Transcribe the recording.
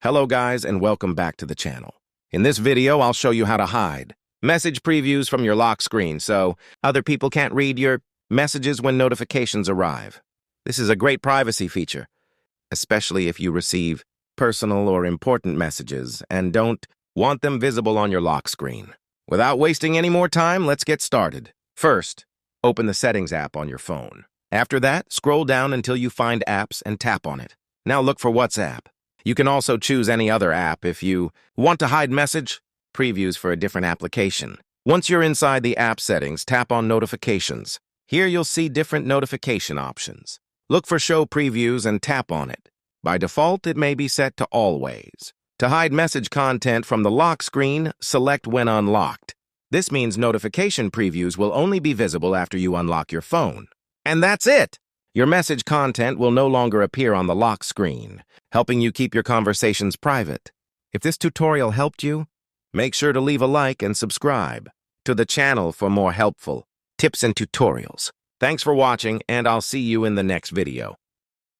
Hello guys and welcome back to the channel. In this video, I'll show you how to hide message previews from your lock screen so other people can't read your messages when notifications arrive. This is a great privacy feature, especially if you receive personal or important messages and don't want them visible on your lock screen. Without wasting any more time, let's get started. First, open the Settings app on your phone. After that, scroll down until you find Apps and tap on it. Now look for WhatsApp. You can also choose any other app if you want to hide message previews for a different application. Once you're inside the app settings, tap on Notifications. Here you'll see different notification options. Look for Show Previews and tap on it. By default, it may be set to Always. To hide message content from the lock screen, select When Unlocked. This means notification previews will only be visible after you unlock your phone. And that's it! Your message content will no longer appear on the lock screen, helping you keep your conversations private. If this tutorial helped you, make sure to leave a like and subscribe to the channel for more helpful tips and tutorials. Thanks for watching, and I'll see you in the next video.